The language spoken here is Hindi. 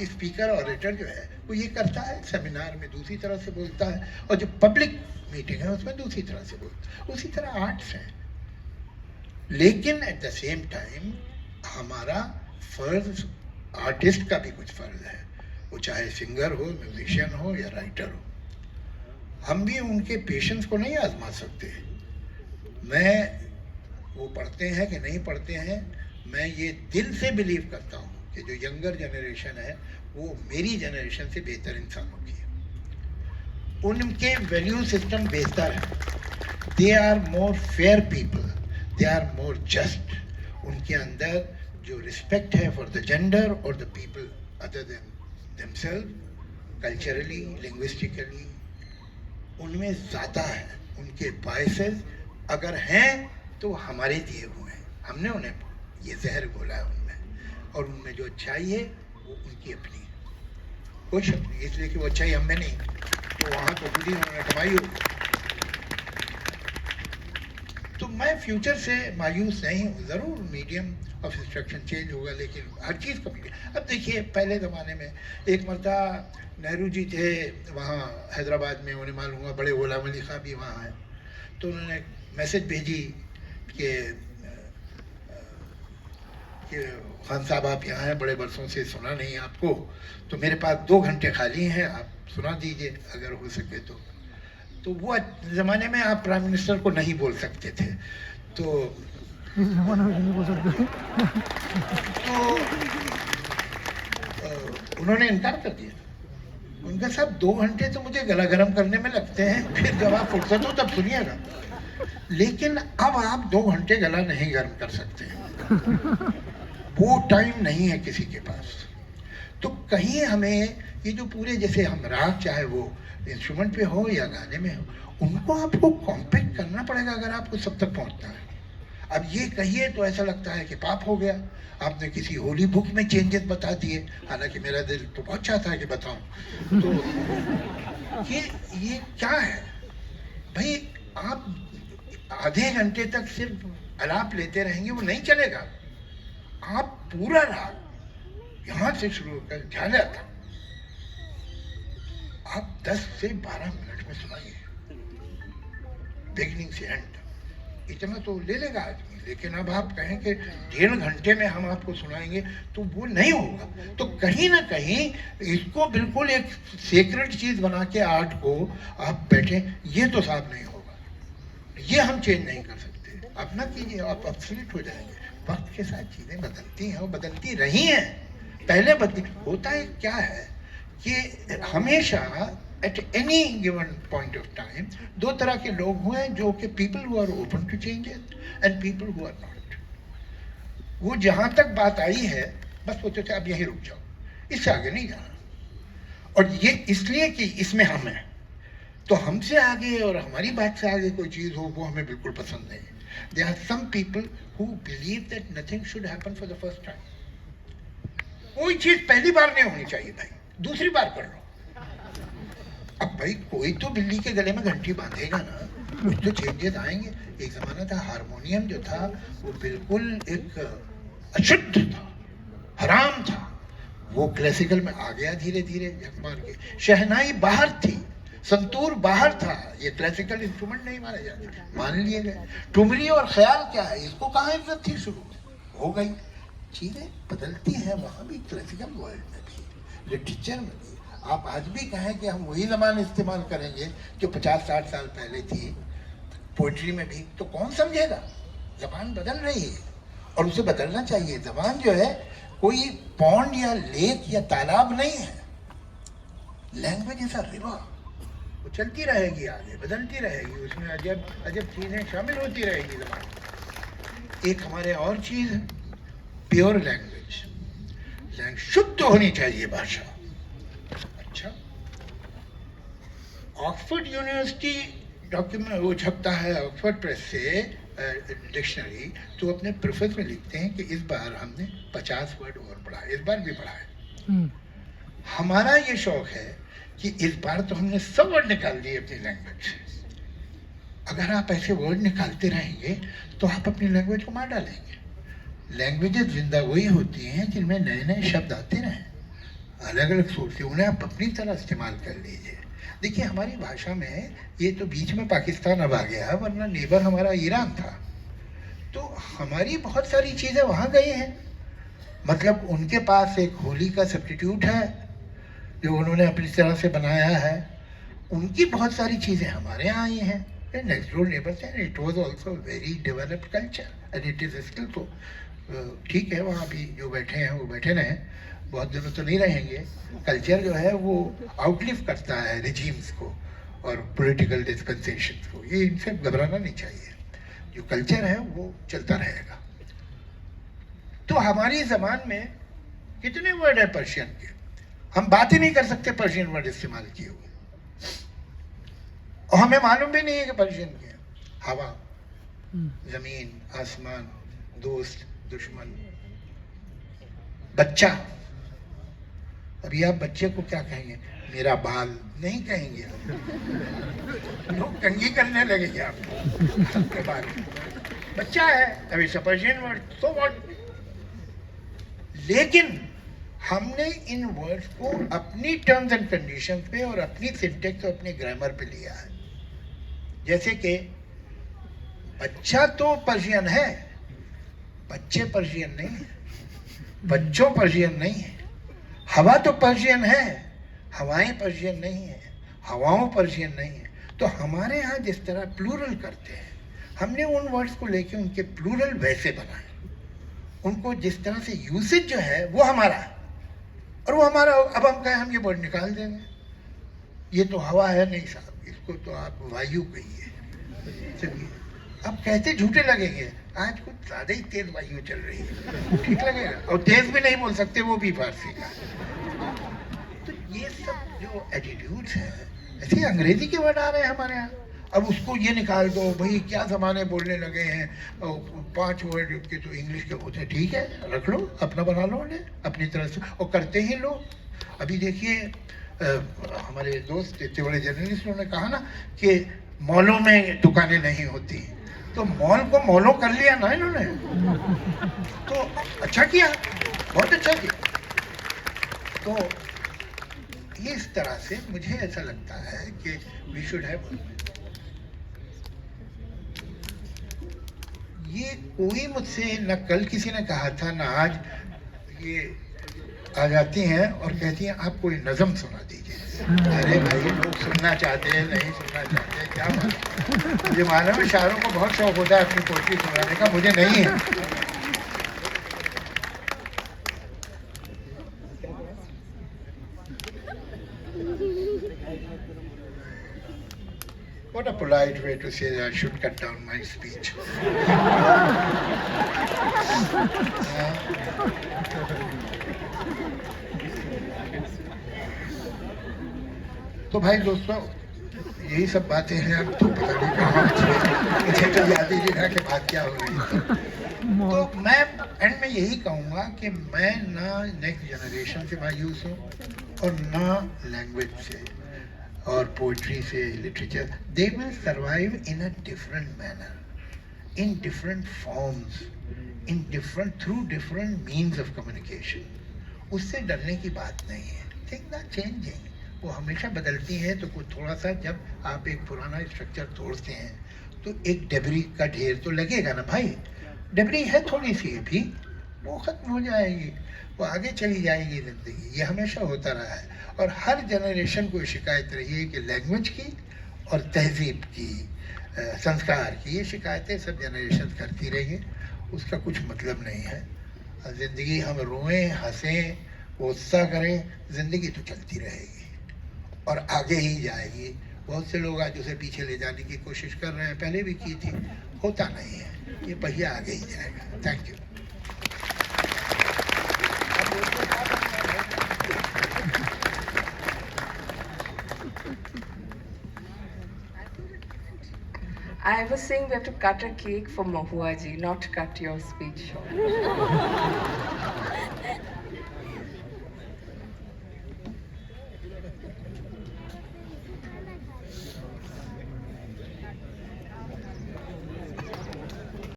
स्पीकर ऑरेटर जो है वो ये करता है, सेमिनार में दूसरी तरह से बोलता है, और जो पब्लिक मीटिंग है उसमें दूसरी तरह से बोलता है। उसी तरह आर्ट्स है, लेकिन एट द सेम टाइम हमारा फर्ज, आर्टिस्ट का भी कुछ फर्ज है, वो चाहे सिंगर हो, म्यूजिशियन हो या राइटर हो। हम भी उनके पेशेंस को नहीं आजमा सकते। मैं, वो पढ़ते हैं कि नहीं पढ़ते हैं, मैं ये दिल से बिलीव करता हूँ कि जो यंगर जनरेशन है वो मेरी जनरेशन से बेहतर इंसानों की है। उनके वैल्यू सिस्टम बेहतर है, they are more fair people, they are more just. उनके अंदर जो रिस्पेक्ट है फॉर द जेंडर और the people other than themselves, culturally, linguistically, उनमें ज़्यादा है। उनके बायसेस अगर हैं तो हमारे दिए हुए हैं, हमने उन्हें ये जहर घोला है उनमें, और उनमें जो अच्छाई है वो उनकी अपनी है, कोई शक नहीं। इसलिए कि वो अच्छाई हमें नहीं, तो वहाँ तो खुद ही उन्होंने कमाई हो। तो मैं फ्यूचर से मायूस नहीं हूँ। ज़रूर मीडियम ऑफ इंस्ट्रक्शन चेंज होगा, लेकिन हर चीज़ का मीडियम। अब देखिए, पहले ज़माने में एक मरता नेहरू जी थे वहाँ हैदराबाद में, उन्हें मालूम हुआ बड़े गुलाम अली खां भी वहाँ हैं, तो उन्होंने मैसेज भेजी कि खान साहब आप यहाँ हैं, बड़े बरसों से सुना नहीं आपको, तो मेरे पास 2 घंटे खाली हैं, आप सुना दीजिए अगर हो सके तो। तो वो ज़माने में आप प्राइम मिनिस्टर को नहीं बोल सकते थे, तो इस ज़माने में नहीं बोल सकते। तो उन्होंने इनकार कर दिया। उनका साहब 2 घंटे तो मुझे गला गर्म करने में लगते हैं, फिर जब आप फुर्सत हो तब सुनिएगा। लेकिन अब आप 2 घंटे गला नहीं गर्म कर सकते, वो टाइम नहीं है किसी के पास। तो कहीं हमें ये जो पूरे, जैसे हम राग, चाहे वो इंस्ट्रूमेंट पे हो या गाने में हो, उनको आपको कॉम्पैक्ट करना पड़ेगा अगर आपको सब तक पहुंचना है। अब ये कहिए तो ऐसा लगता है कि पाप हो गया, आपने किसी होली बुक में चेंजेस बता दिए, हालांकि मेरा दिल तो बहुत चाहता है कि बताऊं। तो ये क्या है भाई? आप आधे घंटे तक सिर्फ आलाप लेते रहेंगे, वो नहीं चलेगा। आप पूरा राग यहाँ से शुरू होकर झाला था आप 10 से 12 मिनट में सुनाइए, बिगनिंग से एंड। इतना तो ले लेगा आदमी, लेकिन अब आप कहें कि 1.5 घंटे में हम आपको सुनाएंगे तो वो नहीं होगा। तो कहीं ना कहीं इसको बिल्कुल एक सीक्रेट चीज बना के आर्ट को आप बैठे, ये तो साफ नहीं होगा, ये हम चेंज नहीं कर सकते। अपना कीजिए, आप अपसेट हो जाएंगे। वक्त के साथ चीजें बदलती हैं और बदलती रही हैं, पहले बदली। होता है क्या है कि हमेशा at any given point of time 2 तरह के लोग हुए, जो कि people who are open to changes and people who are not. वो जहां तक बात आई है बस वो तो अब यहीं रुक जाओ, इससे आगे नहीं जाना। और ये इसलिए कि इसमें हम हैं, तो हमसे आगे और हमारी बात से आगे कोई चीज हो वो हमें बिल्कुल पसंद नहीं। There are some people who believe that nothing should happen for the first time. कोई चीज पहली बार नहीं होनी चाहिए भाई, दूसरी बार कर लो। अब भाई कोई तो बिल्ली के गले में घंटी बांधेगा ना, कुछ तो चेंजेस आएंगे। एक जमाना था हारमोनियम जो था वो बिल्कुल एक अशुद्ध था, हराम था, वो क्लासिकल में आ गया धीरे धीरे जगमान के। शहनाई बाहर थी, संतूर बाहर था, ये क्लासिकल इंस्ट्रूमेंट नहीं माने जाते, मान लिए गए। ठुमरी और ख्याल क्या है, इसको कहाँ इज्जत थी, शुरू में हो गई। चीजें बदलती हैं, वहां भी क्लासिकल वर्ल्ड में भी, लिटरेचर में भी। आप आज भी कहें कि हम वही जबान इस्तेमाल करेंगे जो 50-60 साल पहले थी, पोइट्री में भी, तो कौन समझेगा? जबान बदल रही है और उसे बदलना चाहिए। जबान जो है कोई पॉन्ड या लेक या तालाब नहीं है, लैंग्वेज इज अ रिवर, वो चलती रहेगी, आगे बदलती रहेगी, उसमें अजब अजब चीजें शामिल होती रहेगी जबान। एक हमारे और चीज है प्योर लैंग्वेज, शुद्ध होनी चाहिए भाषा। अच्छा, ऑक्सफोर्ड यूनिवर्सिटी डॉक्यूमेंट वो छपता है ऑक्सफोर्ड प्रेस से डिक्शनरी, तो अपने प्रेफेस में लिखते हैं कि इस बार हमने 50 वर्ड और पढ़ा, इस बार भी पढ़ा है। हमारा ये शौक है कि इस बार तो हमने सब वर्ड निकाल दिए अपनी लैंग्वेज से। अगर आप ऐसे वर्ड निकालते रहेंगे तो आप अपनी लैंग्वेज को मार डालेंगे। लैंग्वेजेस जिंदा वही होती हैं जिनमें नए नए शब्द आते रहें। अलग अलग सोच से, उन्हें आप अपनी तरह इस्तेमाल कर लीजिए। देखिए हमारी भाषा में ये तो बीच में पाकिस्तान अब आ गया, वरना नेबर हमारा ईरान था, तो हमारी बहुत सारी चीज़ें वहाँ गई हैं। मतलब उनके पास एक होली का सब्स्टिट्यूट है जो उन्होंने अपनी तरह से बनाया है, उनकी बहुत सारी चीज़ें हमारे यहाँ आई हैं। नेक्स्ट डोर नेबर्स हैं, it was also very developed culture and it is still तो। ठीक है, वहाँ भी जो बैठे हैं वो बैठे रहें, बहुत दिनों तो नहीं रहेंगे। कल्चर जो है वो आउटलिव करता है रिजीम्स को और पॉलिटिकल डिस्पेंसेशन को, ये इनसे घबराना नहीं चाहिए। जो कल्चर है वो चलता रहेगा। तो हमारी ज़बान में कितने वर्ड है पर्शियन के, हम बात ही नहीं कर सकते पर्शियन वर्ड इस्तेमाल किए हुए, और हमें मालूम भी नहीं है कि पर्शियन के हैं। हवा, जमीन, आसमान, दोस्त, दुश्मन, बच्चा। अभी आप बच्चे को क्या कहेंगे? मेरा बाल नहीं कहेंगे आप, लोग कंघी करने लगेंगे आपके बाल। बच्चा है, अभी पर्शियन वर्ड, सो व्हाट। लेकिन हमने इन वर्ड्स को अपनी टर्म्स एंड कंडीशंस पे और अपनी सिंटेक्स और अपनी ग्रामर पे लिया है। जैसे कि बच्चा तो पर्शियन है, बच्चे पर्शियन नहीं है, बच्चों पर्शियन नहीं है। हवा तो पर्शियन है, हवाएं पर्शियन नहीं है, हवाओं पर्शियन नहीं है। तो हमारे यहाँ जिस तरह प्लूरल करते हैं, हमने उन वर्ड्स को लेके उनके प्लूरल वैसे बनाए, उनको जिस तरह से यूसेज जो है वो हमारा है और वो हमारा। अब हम कहें हम ये वर्ड निकाल देंगे, ये तो हवा है, नहीं साहब, इसको तो आप वायु कहिए। चलिए, अब कहते झूठे लगेंगे, आज कुछ ज़्यादा ही तेज वायु चल रही है, ठीक लगेगा। और तेज भी नहीं बोल सकते, वो भी फारसी का। तो ये सब जो एटीट्यूड्स हैं, ऐसे अंग्रेजी के वर्ड आ रहे हैं हमारे यहाँ। अब उसको ये निकाल दो, भाई क्या ज़माने बोलने लगे हैं, 5 वर्ड के तो इंग्लिश के होते हैं, ठीक है, रख लो, अपना बना लो उन्हें अपनी तरह से, और करते ही लोग। अभी देखिए हमारे दोस्त इतने बड़े जर्नलिस्ट ने कहा ना कि मॉलों में दुकानें नहीं होती, तो मॉल को मॉलों कर लिया ना इन्होंने, तो अच्छा किया, बहुत अच्छा किया। तो ये इस तरह से मुझे ऐसा लगता है कि वी शुड हैव। ये कोई मुझसे न कल किसी ने कहा था ना आज, ये आ जाती हैं और कहती हैं आप कोई नज़म सुना दीजिए। अरे भाई, लोग सुनना चाहते हैं, नहीं सुनना चाहते, क्या मालूम। मुझे मालूम है शायरों को बहुत शौक होता है अपनी पोएट्री सुनाने का, मुझे नहीं है। What a polite way to say that I should cut down my speech. तो भाई दोस्तों, यही सब बातें हैं। अब तो पता नहीं कहाँ मुझे तो याद ही नहीं रहा कि बात क्या हो रही है। तो मैं एंड में यही कहूँगा कि मैं ना नेक्स्ट जनरेशन से मायूस हूँ और ना लैंग्वेज से और पोइट्री से, literature. They will survive in a different manner, in different forms, in different through different means of communication. उससे डरने की बात नहीं है। थिंग्स आर चेंजिंग, वो हमेशा बदलती हैं। तो कुछ थोड़ा सा जब आप एक पुराना स्ट्रक्चर तोड़ते हैं तो एक डेब्री का ढेर तो लगेगा ना भाई। डेब्री है थोड़ी सी भी, वो खत्म हो जाएगी, वो आगे चली जाएगी ज़िंदगी। ये हमेशा होता रहा है और हर जनरेशन को शिकायत रही है कि लैंग्वेज की और तहजीब की, संस्कार की, ये शिकायतें सब जनरेशन करती रही है। उसका कुछ मतलब नहीं है। ज़िंदगी हम रोएं, हंसें, गुस्सा करें, ज़िंदगी तो चलती रहेगी और आगे ही जाएगी। बहुत से लोग आज उसे पीछे ले जाने की कोशिश कर रहे हैं, पहले भी की थी, होता नहीं है। ये पहिया आगे ही जाएगा। Thank you. I was saying we have to cut a cake for Mahua ji, not cut your speech short.